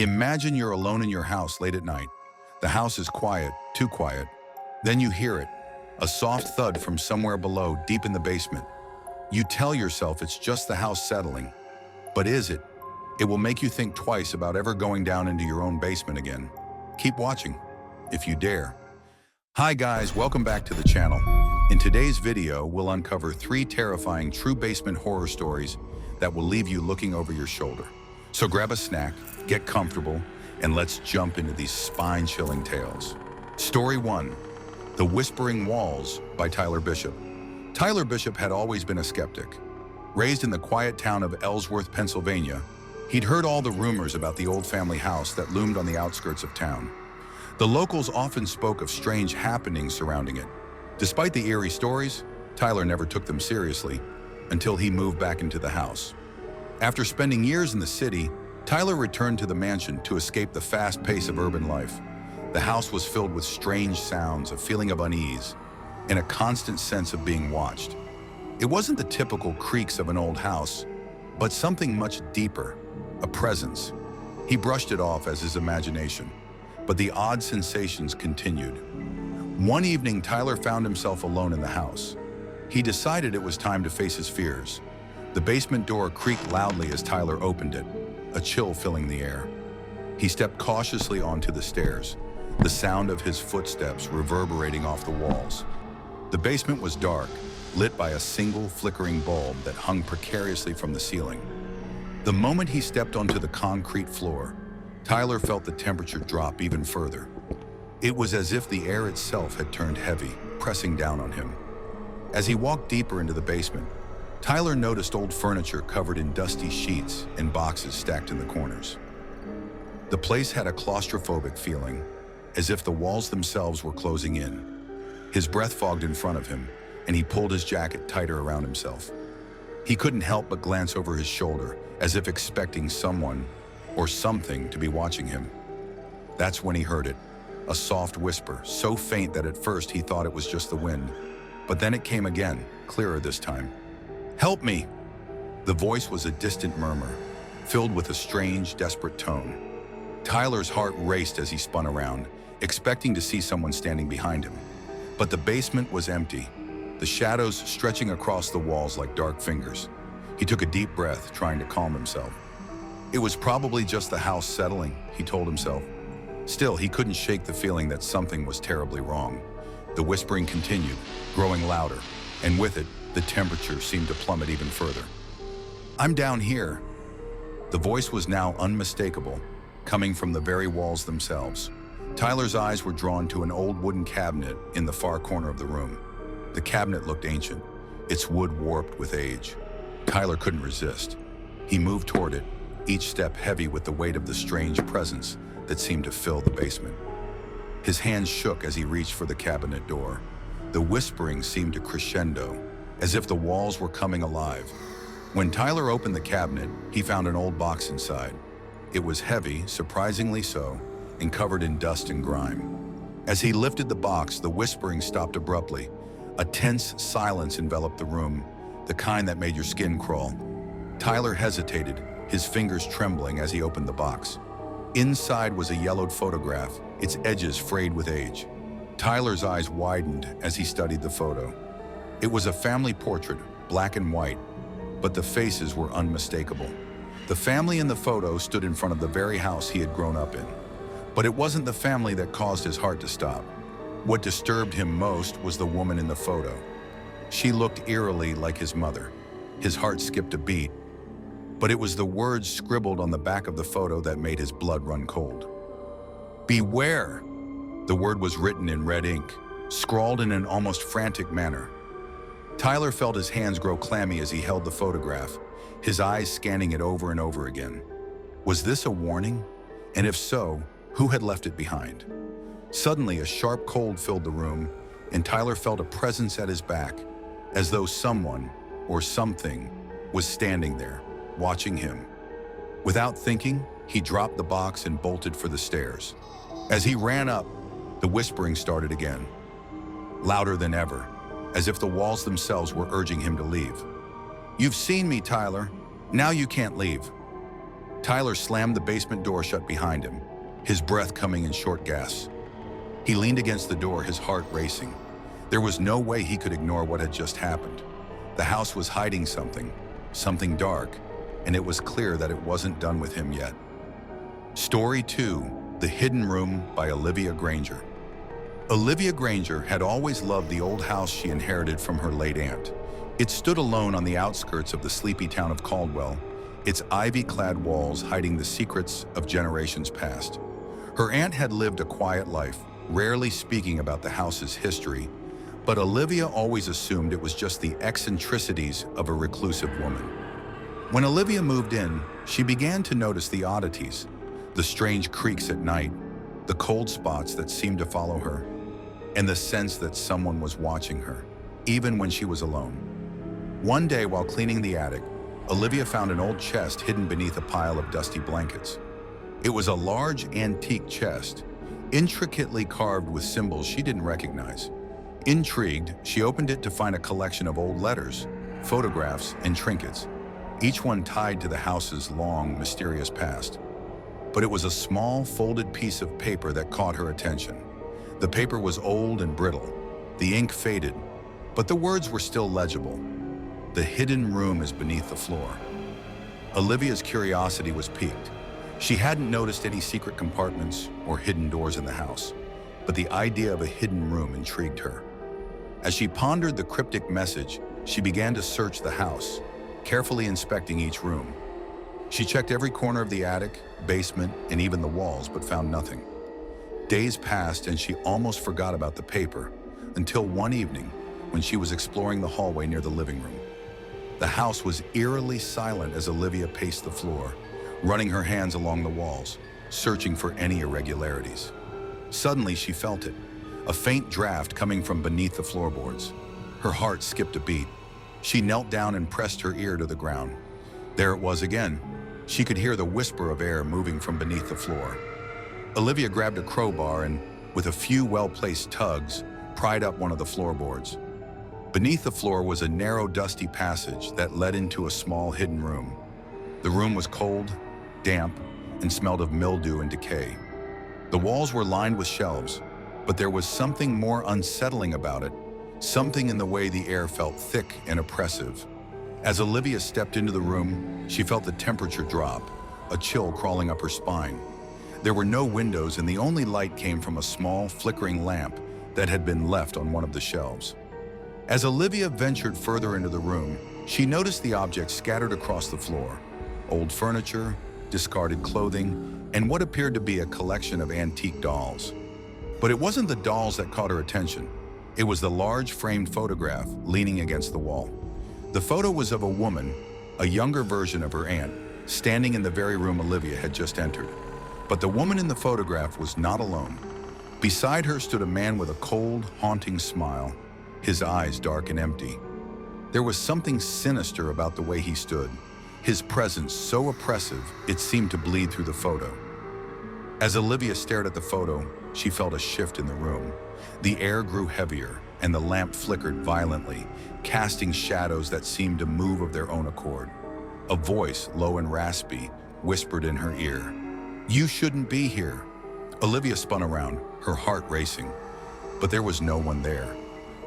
Imagine you're alone in your house late at night. The house is quiet, too quiet. Then you hear it, a soft thud from somewhere below, deep in the basement. You tell yourself it's just the house settling. But is it? It will make you think twice about ever going down into your own basement again. Keep watching, if you dare. Hi guys, welcome back to the channel. In today's video, we'll uncover 3 terrifying true basement horror stories that will leave you looking over your shoulder. So grab a snack, get comfortable, and let's jump into these spine-chilling tales. Story 1, The Whispering Walls by Tyler Bishop. Tyler Bishop had always been a skeptic. Raised in the quiet town of Ellsworth, Pennsylvania, he'd heard all the rumors about the old family house that loomed on the outskirts of town. The locals often spoke of strange happenings surrounding it. Despite the eerie stories, Tyler never took them seriously until he moved back into the house. After spending years in the city, Tyler returned to the mansion to escape the fast pace of urban life. The house was filled with strange sounds, a feeling of unease, and a constant sense of being watched. It wasn't the typical creaks of an old house, but something much deeper, a presence. He brushed it off as his imagination, but the odd sensations continued. One evening, Tyler found himself alone in the house. He decided it was time to face his fears. The basement door creaked loudly as Tyler opened it, a chill filling the air. He stepped cautiously onto the stairs, the sound of his footsteps reverberating off the walls. The basement was dark, lit by a single flickering bulb that hung precariously from the ceiling. The moment he stepped onto the concrete floor, Tyler felt the temperature drop even further. It was as if the air itself had turned heavy, pressing down on him. As he walked deeper into the basement, Tyler noticed old furniture covered in dusty sheets and boxes stacked in the corners. The place had a claustrophobic feeling, as if the walls themselves were closing in. His breath fogged in front of him, and he pulled his jacket tighter around himself. He couldn't help but glance over his shoulder, as if expecting someone or something to be watching him. That's when he heard it, a soft whisper, so faint that at first he thought it was just the wind. But then it came again, clearer this time. "Help me!" The voice was a distant murmur, filled with a strange, desperate tone. Tyler's heart raced as he spun around, expecting to see someone standing behind him. But the basement was empty, the shadows stretching across the walls like dark fingers. He took a deep breath, trying to calm himself. It was probably just the house settling, he told himself. Still, he couldn't shake the feeling that something was terribly wrong. The whispering continued, growing louder, and with it, the temperature seemed to plummet even further. "I'm down here." The voice was now unmistakable, coming from the very walls themselves. Tyler's eyes were drawn to an old wooden cabinet in the far corner of the room. The cabinet looked ancient, its wood warped with age. Tyler couldn't resist. He moved toward it, each step heavy with the weight of the strange presence that seemed to fill the basement. His hands shook as he reached for the cabinet door. The whispering seemed to crescendo, as if the walls were coming alive. When Tyler opened the cabinet, he found an old box inside. It was heavy, surprisingly so, and covered in dust and grime. As he lifted the box, the whispering stopped abruptly. A tense silence enveloped the room, the kind that made your skin crawl. Tyler hesitated, his fingers trembling as he opened the box. Inside was a yellowed photograph, its edges frayed with age. Tyler's eyes widened as he studied the photo. It was a family portrait, black and white, but the faces were unmistakable. The family in the photo stood in front of the very house he had grown up in. But it wasn't the family that caused his heart to stop. What disturbed him most was the woman in the photo. She looked eerily like his mother. His heart skipped a beat, but it was the words scribbled on the back of the photo that made his blood run cold. "Beware!" The word was written in red ink, scrawled in an almost frantic manner. Tyler felt his hands grow clammy as he held the photograph, his eyes scanning it over and over again. Was this a warning? And if so, who had left it behind? Suddenly, a sharp cold filled the room, and Tyler felt a presence at his back, as though someone or something was standing there, watching him. Without thinking, he dropped the box and bolted for the stairs. As he ran up, the whispering started again, louder than ever, as if the walls themselves were urging him to leave. "You've seen me, Tyler. Now you can't leave." Tyler slammed the basement door shut behind him, his breath coming in short gasps. He leaned against the door, his heart racing. There was no way he could ignore what had just happened. The house was hiding something dark, and it was clear that it wasn't done with him yet. Story 2, The Hidden Room by Olivia Granger. Olivia Granger had always loved the old house she inherited from her late aunt. It stood alone on the outskirts of the sleepy town of Caldwell, its ivy-clad walls hiding the secrets of generations past. Her aunt had lived a quiet life, rarely speaking about the house's history, but Olivia always assumed it was just the eccentricities of a reclusive woman. When Olivia moved in, she began to notice the oddities, the strange creaks at night, the cold spots that seemed to follow her, and the sense that someone was watching her, even when she was alone. One day, while cleaning the attic, Olivia found an old chest hidden beneath a pile of dusty blankets. It was a large antique chest, intricately carved with symbols she didn't recognize. Intrigued, she opened it to find a collection of old letters, photographs, and trinkets, each one tied to the house's long, mysterious past. But it was a small, folded piece of paper that caught her attention. The paper was old and brittle, the ink faded, but the words were still legible. The hidden room is beneath the floor. Olivia's curiosity was piqued. She hadn't noticed any secret compartments or hidden doors in the house, but the idea of a hidden room intrigued her. As she pondered the cryptic message, she began to search the house, carefully inspecting each room. She checked every corner of the attic, basement, and even the walls, but found nothing. Days passed and she almost forgot about the paper, until one evening when she was exploring the hallway near the living room. The house was eerily silent as Olivia paced the floor, running her hands along the walls, searching for any irregularities. Suddenly she felt it, a faint draft coming from beneath the floorboards. Her heart skipped a beat. She knelt down and pressed her ear to the ground. There it was again. She could hear the whisper of air moving from beneath the floor. Olivia grabbed a crowbar and, with a few well-placed tugs, pried up one of the floorboards. Beneath the floor was a narrow, dusty passage that led into a small hidden room. The room was cold, damp, and smelled of mildew and decay. The walls were lined with shelves, but there was something more unsettling about it, something in the way the air felt thick and oppressive. As Olivia stepped into the room, she felt the temperature drop, a chill crawling up her spine. There were no windows, and the only light came from a small, flickering lamp that had been left on one of the shelves. As Olivia ventured further into the room, she noticed the objects scattered across the floor: old furniture, discarded clothing, and what appeared to be a collection of antique dolls. But it wasn't the dolls that caught her attention. It was the large framed photograph leaning against the wall. The photo was of a woman, a younger version of her aunt, standing in the very room Olivia had just entered. But the woman in the photograph was not alone. Beside her stood a man with a cold, haunting smile, his eyes dark and empty. There was something sinister about the way he stood, his presence so oppressive it seemed to bleed through the photo. As Olivia stared at the photo, she felt a shift in the room. The air grew heavier, and the lamp flickered violently, casting shadows that seemed to move of their own accord. A voice, low and raspy, whispered in her ear, "You shouldn't be here." Olivia spun around, her heart racing, but there was no one there.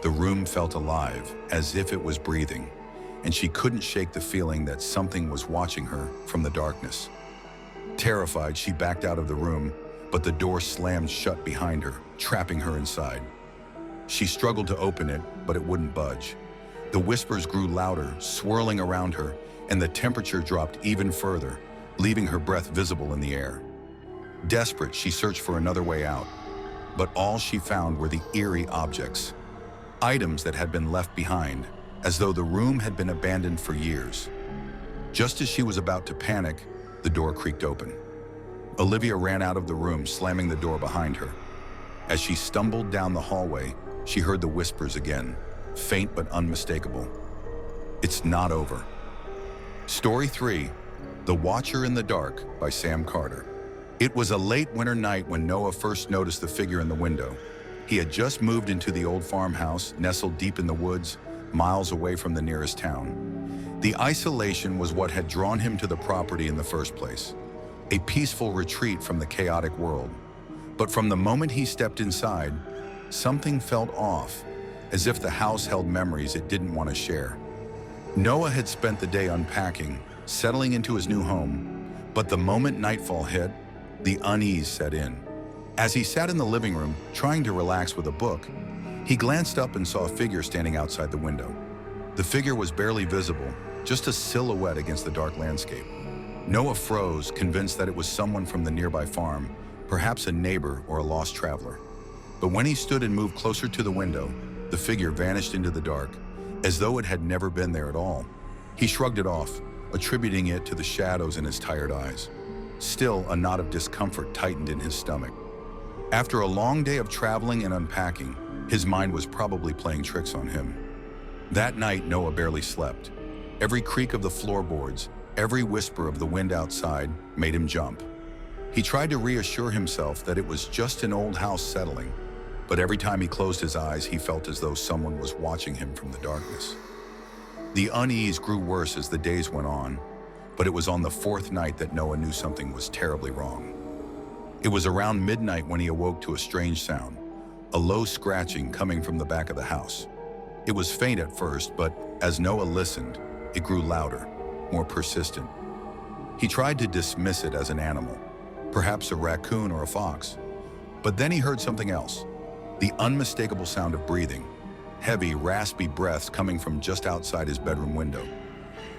The room felt alive, as if it was breathing, and she couldn't shake the feeling that something was watching her from the darkness. Terrified, she backed out of the room, but the door slammed shut behind her, trapping her inside. She struggled to open it, but it wouldn't budge. The whispers grew louder, swirling around her, and the temperature dropped even further, leaving her breath visible in the air. Desperate, she searched for another way out, but all she found were the eerie objects, items that had been left behind, as though the room had been abandoned for years. Just as she was about to panic, the door creaked open. Olivia ran out of the room, slamming the door behind her. As she stumbled down the hallway, she heard the whispers again, faint but unmistakable. It's not over. Story 3, The Watcher in the Dark by Sam Carter. It was a late winter night when Noah first noticed the figure in the window. He had just moved into the old farmhouse, nestled deep in the woods, miles away from the nearest town. The isolation was what had drawn him to the property in the first place. a peaceful retreat from the chaotic world. But from the moment he stepped inside, something felt off, as if the house held memories it didn't want to share. Noah had spent the day unpacking, settling into his new home, but the moment nightfall hit, the unease set in. As he sat in the living room, trying to relax with a book, he glanced up and saw a figure standing outside the window. The figure was barely visible, just a silhouette against the dark landscape. Noah froze, convinced that it was someone from the nearby farm, perhaps a neighbor or a lost traveler. But when he stood and moved closer to the window, the figure vanished into the dark, as though it had never been there at all. He shrugged it off, attributing it to the shadows in his tired eyes. Still, a knot of discomfort tightened in his stomach. After a long day of traveling and unpacking, his mind was probably playing tricks on him. That night, Noah barely slept. Every creak of the floorboards, every whisper of the wind outside made him jump. He tried to reassure himself that it was just an old house settling, but every time he closed his eyes, he felt as though someone was watching him from the darkness. The unease grew worse as the days went on, but it was on the fourth night that Noah knew something was terribly wrong. It was around midnight when he awoke to a strange sound, a low scratching coming from the back of the house. It was faint at first, but as Noah listened, it grew louder, more persistent. He tried to dismiss it as an animal, perhaps a raccoon or a fox, but then he heard something else, the unmistakable sound of breathing, heavy, raspy breaths coming from just outside his bedroom window.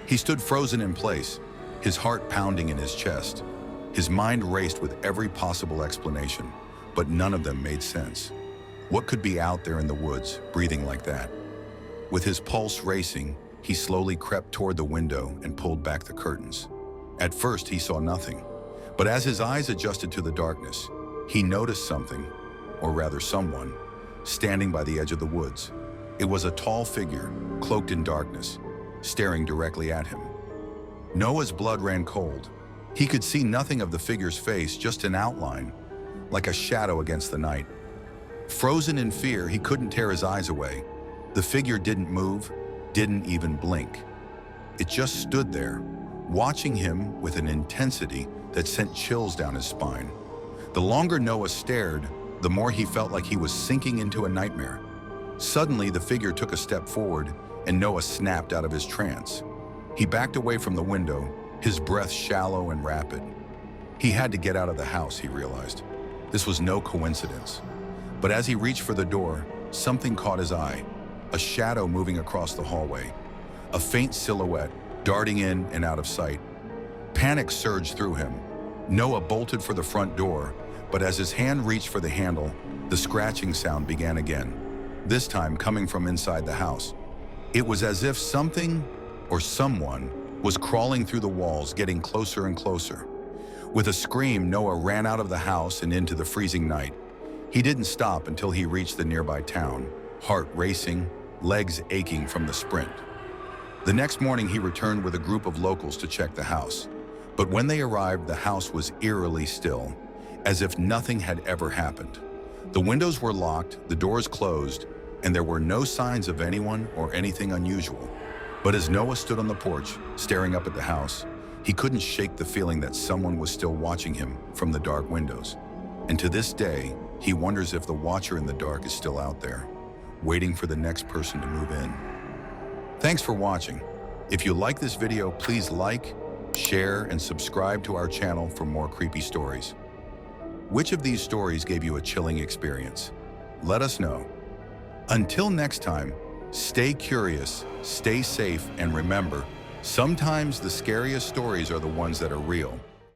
He stood frozen in place, his heart pounding in his chest. His mind raced with every possible explanation, but none of them made sense. What could be out there in the woods, breathing like that? With his pulse racing, he slowly crept toward the window and pulled back the curtains. At first, he saw nothing, but as his eyes adjusted to the darkness, he noticed something, or rather someone, standing by the edge of the woods. It was a tall figure, cloaked in darkness, staring directly at him. Noah's blood ran cold. He could see nothing of the figure's face, just an outline, like a shadow against the night. Frozen in fear, he couldn't tear his eyes away. The figure didn't move, didn't even blink. It just stood there, watching him with an intensity that sent chills down his spine. The longer Noah stared, the more he felt like he was sinking into a nightmare. Suddenly, the figure took a step forward, and Noah snapped out of his trance. He backed away from the window, his breath shallow and rapid. He had to get out of the house, he realized. This was no coincidence. But as he reached for the door, something caught his eye, a shadow moving across the hallway, a faint silhouette darting in and out of sight. Panic surged through him. Noah bolted for the front door, but as his hand reached for the handle, the scratching sound began again, this time coming from inside the house. It was as if something or someone was crawling through the walls, getting closer and closer. With a scream, Noah ran out of the house and into the freezing night. He didn't stop until he reached the nearby town, heart racing, legs aching from the sprint. The next morning, he returned with a group of locals to check the house. But when they arrived, the house was eerily still, as if nothing had ever happened. The windows were locked, the doors closed, and there were no signs of anyone or anything unusual. But as Noah stood on the porch, staring up at the house, he couldn't shake the feeling that someone was still watching him from the dark windows. And to this day, he wonders if the watcher in the dark is still out there, waiting for the next person to move in. Thanks for watching. If you like this video, please like, share, and subscribe to our channel for more creepy stories. Which of these stories gave you a chilling experience? Let us know. Until next time, stay curious, stay safe, and remember, sometimes the scariest stories are the ones that are real.